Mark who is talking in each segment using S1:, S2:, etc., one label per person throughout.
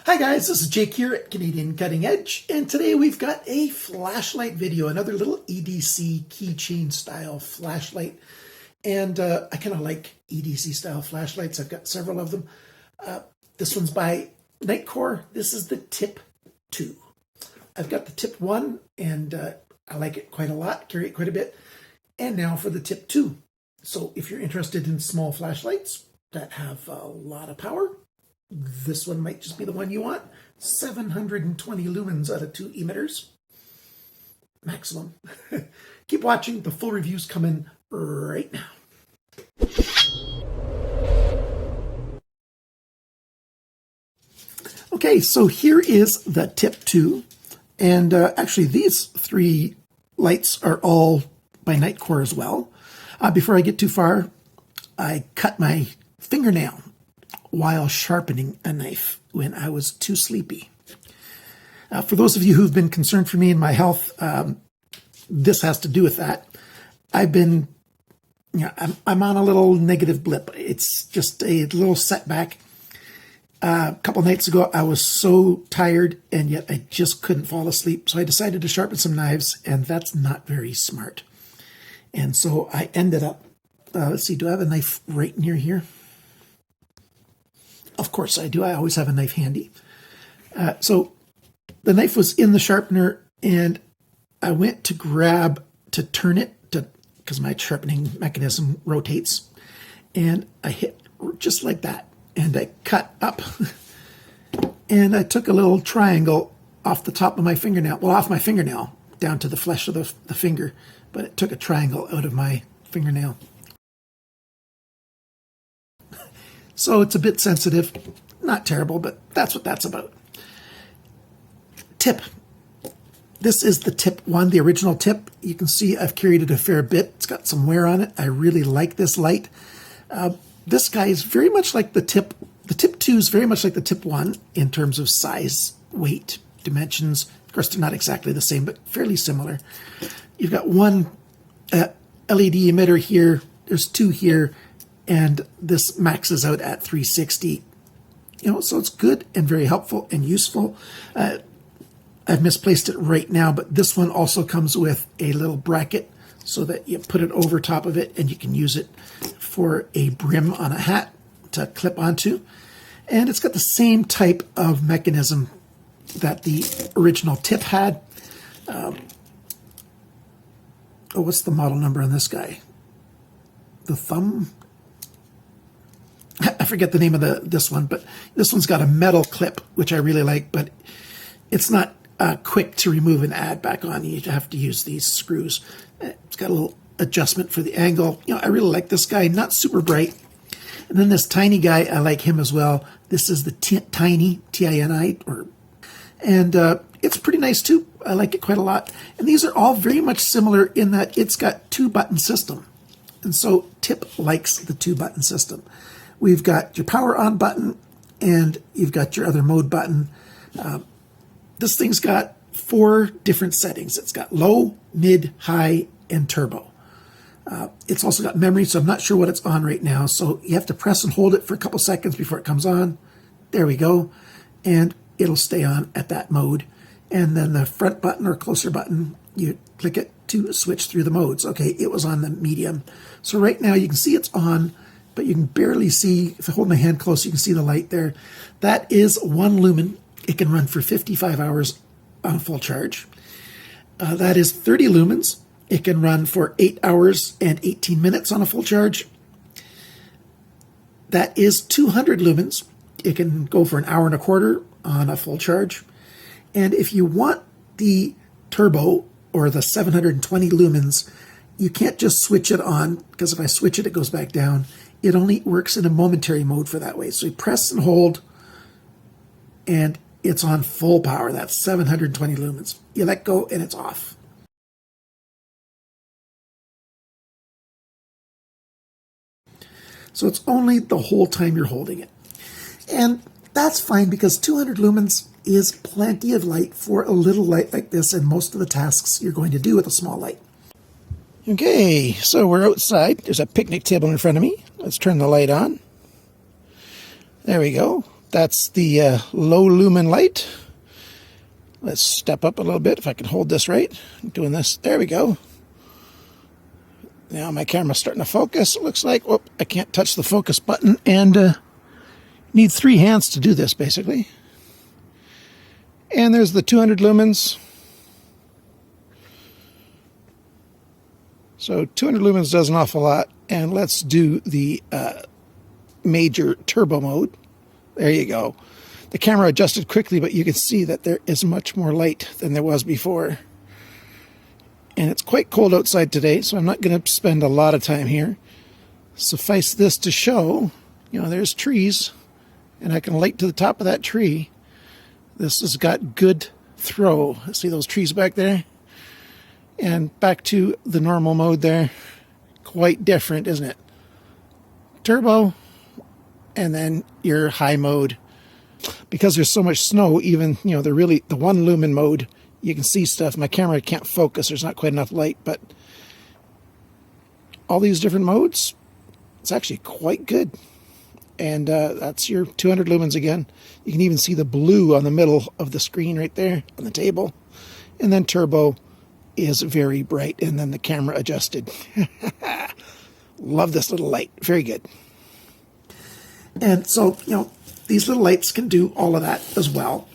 S1: Hi guys, this is Jake here at Canadian Cutting Edge, and today we've got a flashlight video, another little EDC keychain style flashlight. And I kind of like EDC style flashlights. I've got several of them. This one's by Nitecore. This is the TIP2. I've got the TIP1 and I like it quite a lot, carry it quite a bit. And now for the TIP2. So if you're interested in small flashlights that have a lot of power, this one might just be the one you want. 720 lumens out of 2 emitters. Maximum. Keep watching. The full reviews come in right now. Okay, so here is the TIP2. And actually these 3 lights are all by Nitecore as well. Before I get too far, I cut my fingernail while sharpening a knife when I was too sleepy. For those of you who've been concerned for me and my health, this has to do with that. I've been, I'm on a little negative blip. It's just a little setback. A couple nights ago, I was so tired and yet I just couldn't fall asleep. So I decided to sharpen some knives, and that's not very smart. And so I ended up, let's see, do I have a knife right near here? Of course I do. I always have a knife handy. So the knife was in the sharpener, and I went to grab to turn it because my sharpening mechanism rotates, and I hit just like that, and I cut up, and I took a little triangle off the top of my fingernail, well, off my fingernail down to the flesh of the finger, but it took a triangle out of my fingernail. So it's a bit sensitive, not terrible, but that's what that's about. Tip. This is the TIP1, the original tip. You can see I've carried it a fair bit. It's got some wear on it. I really like this light. This guy is very much like the tip. The TIP2 is very much like the TIP1 in terms of size, weight, dimensions. Of course, they're not exactly the same, but fairly similar. You've got one LED emitter here. There's 2 here. And this maxes out at 360, so it's good and very helpful and useful. I've misplaced it right now, but this one also comes with a little bracket so that you put it over top of it and you can use it for a brim on a hat to clip onto. And it's got the same type of mechanism that the original tip had. What's the model number on this guy? The thumb? I forget the name of this one, but this one's got a metal clip, which I really like, but it's not quick to remove and add back on. You have to use these screws. It's got a little adjustment for the angle. I really like this guy, not super bright. And then this tiny guy, I like him as well. This is the Tiny, T-I-N-I, and it's pretty nice too. I like it quite a lot. And these are all very much similar in that it's got 2-button system. And so TIP likes the 2-button system. We've got your power on button, and you've got your other mode button. This thing's got 4 different settings. It's got low, mid, high, and turbo. It's also got memory, so I'm not sure what it's on right now. So you have to press and hold it for a couple seconds before it comes on. There we go. And it'll stay on at that mode. And then the front button or closer button, you click it to switch through the modes. Okay, it was on the medium. So right now you can see it's on, but you can barely see. If I hold my hand close, you can see the light there. That is 1 lumen. It can run for 55 hours on full charge. That is 30 lumens. It can run for 8 hours and 18 minutes on a full charge. That is 200 lumens. It can go for 1 hour and a quarter on a full charge. And if you want the turbo or the 720 lumens, you can't just switch it on, because if I switch it, it goes back down. It only works in a momentary mode for that way. So you press and hold, and it's on full power. That's 720 lumens. You let go, and it's off. So it's only the whole time you're holding it. And that's fine, because 200 lumens is plenty of light for a little light like this and most of the tasks you're going to do with a small light. Okay, so we're outside. There's a picnic table in front of me. Let's turn the light on. There we go. that's the low lumen light. Let's step up a little bit if I can hold this right. I'm doing this. There we go. Now my camera's starting to focus. It looks like, oh, I can't touch the focus button, and need 3 hands to do this, basically. And there's the 200 lumens. So 200 lumens does an awful lot. And let's do the major turbo mode. There you go. The camera adjusted quickly, but you can see that there is much more light than there was before. And it's quite cold outside today, so I'm not going to spend a lot of time here. Suffice this to show, you know, there's trees, and I can light to the top of that tree. This has got good throw. See those trees back there? And back to the normal mode there. Quite different, isn't it? Turbo, and then your high mode. Because there's so much snow, even, you know, the 1 lumen mode, you can see stuff. My camera can't focus. There's not quite enough light, but all these different modes, it's actually quite good. And that's your 200 lumens again. You can even see the blue on the middle of the screen right there on the table. And then turbo is very bright, and then the camera adjusted. Love this little light. Very good. And so, you know, these little lights can do all of that as well.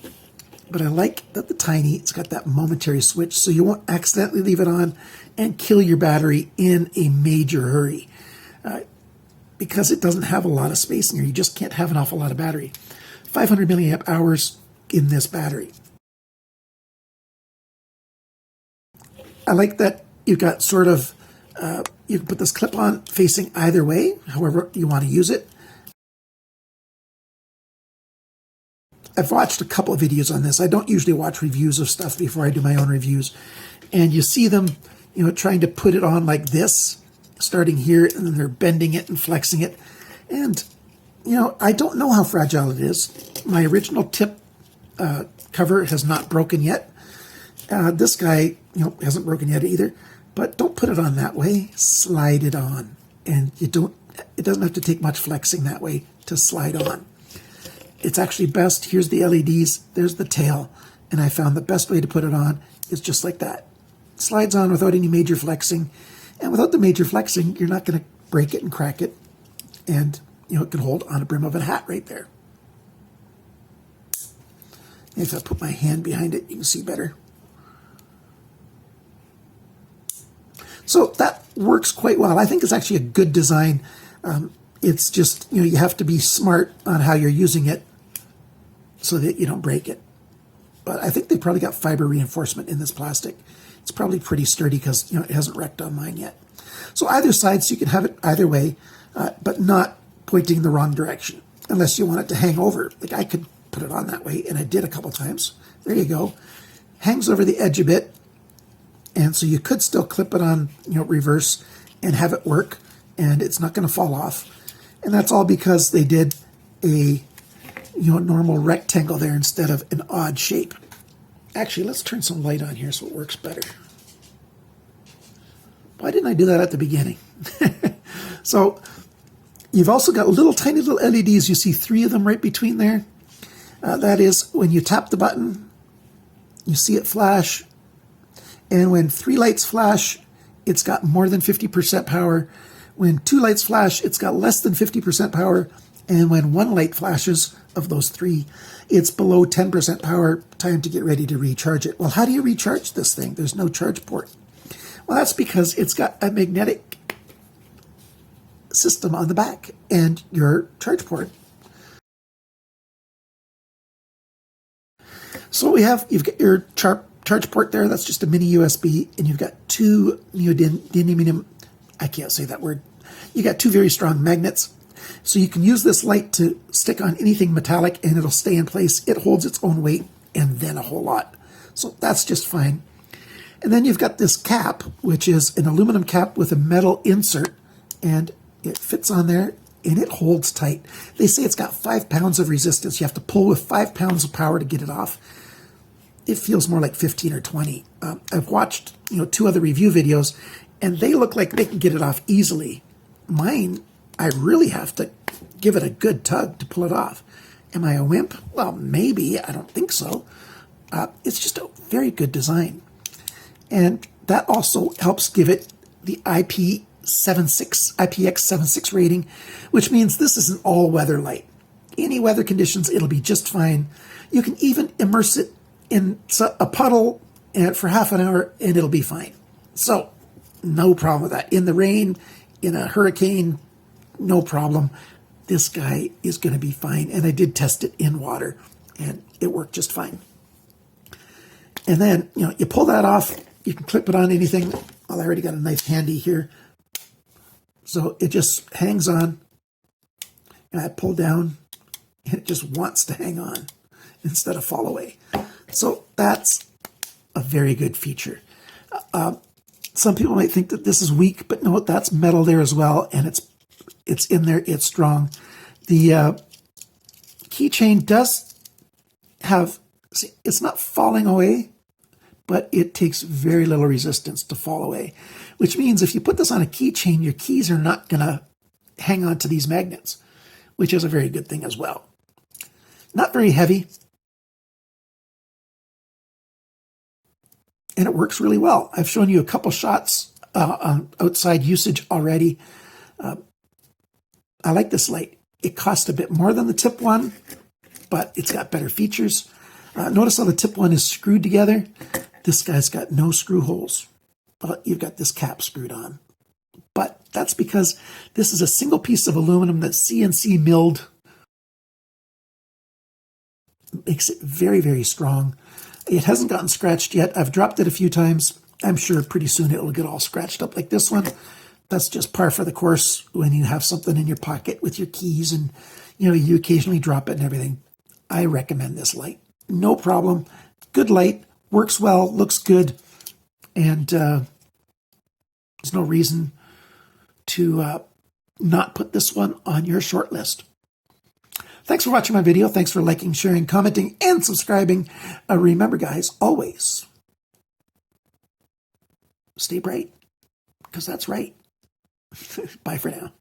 S1: But I like that the Tiny, it's got that momentary switch, so you won't accidentally leave it on and kill your battery in a major hurry. Because it doesn't have a lot of space in here. You just can't have an awful lot of battery. 500 milliamp hours in this battery. I like that you've got sort of, you can put this clip on facing either way, however you want to use it. I've watched a couple of videos on this. I don't usually watch reviews of stuff before I do my own reviews. And you see them, you know, trying to put it on like this, starting here, and then they're bending it and flexing it. And, you know, I don't know how fragile it is. My original tip cover has not broken yet. This guy, you know, hasn't broken yet either. But don't put it on that way. Slide it on. And it doesn't have to take much flexing that way to slide on. It's actually best. Here's the LEDs. There's the tail. And I found the best way to put it on is just like that. It slides on without any major flexing. And without the major flexing, you're not going to break it and crack it. And, you know, it can hold on a brim of a hat right there. If I put my hand behind it, you can see better. So that works quite well. I think it's actually a good design. It's just, you know, you have to be smart on how you're using it so that you don't break it. But I think they probably got fiber reinforcement in this plastic. It's probably pretty sturdy because, you know, it hasn't wrecked on mine yet. So either side, so you can have it either way, but not pointing the wrong direction, unless you want it to hang over. Like I could put it on that way, and I did a couple times. There you go. Hangs over the edge a bit, and so you could still clip it on, you know, reverse and have it work, and it's not going to fall off. And that's all because they did a, you know, normal rectangle there instead of an odd shape. Actually, let's turn some light on here so it works better. Why didn't I do that at the beginning? So you've also got little tiny little LEDs. You see 3 of them right between there. That is when you tap the button, you see it flash. And when 3 lights flash, it's got more than 50% power. When 2 lights flash, it's got less than 50% power. And when 1 light flashes of those 3, it's below 10% power, time to get ready to recharge it. Well, how do you recharge this thing? There's no charge port. Well, that's because it's got a magnetic system on the back and your charge port. So you've got your charge port there. That's just a mini USB, and you've got 2 neodymium, I can't say that word. You got 2 very strong magnets. So you can use this light to stick on anything metallic and it'll stay in place. It holds its own weight and then a whole lot. So that's just fine. And then you've got this cap, which is an aluminum cap with a metal insert, and it fits on there and it holds tight. They say it's got 5 pounds of resistance. You have to pull with 5 pounds of power to get it off. It feels more like 15 or 20. I've watched, you know, 2 other review videos, and they look like they can get it off easily. Mine, I really have to give it a good tug to pull it off Am I a wimp? Well, maybe. I don't think so. It's just a very good design. And that also helps give it the IPX76 rating, which means this is an all-weather light. Any weather conditions, it'll be just fine. You can even immerse it in a puddle and for half an hour and it'll be fine. So no problem with that. In the rain, in a hurricane, no problem. This guy is going to be fine. And I did test it in water and it worked just fine. And then, you pull that off. You can clip it on anything. Well, I already got a knife handy here. So it just hangs on. And I pull down and it just wants to hang on instead of fall away. So that's a very good feature. Some people might think that this is weak, but no, that's metal there as well. And it's in there. It's strong. The keychain does have, see, it's not falling away, but it takes very little resistance to fall away, which means if you put this on a keychain, your keys are not going to hang on to these magnets, which is a very good thing as well. Not very heavy. And it works really well. I've shown you a couple shots on outside usage already. I like this light. It costs a bit more than the tip one, but it's got better features. Notice how the tip one is screwed together. This guy's got no screw holes. Well, you've got this cap screwed on. But that's because this is a single piece of aluminum that's CNC milled. Makes it very, very strong. It hasn't gotten scratched yet. I've dropped it a few times. I'm sure pretty soon it will get all scratched up like this one. That's just par for the course when you have something in your pocket with your keys and, you occasionally drop it and everything. I recommend this light. No problem. Good light. Works well. Looks good. And there's no reason to not put this one on your short list. Thanks for watching my video. Thanks for liking, sharing, commenting, and subscribing. Remember, guys, always stay bright, because that's right. Bye for now.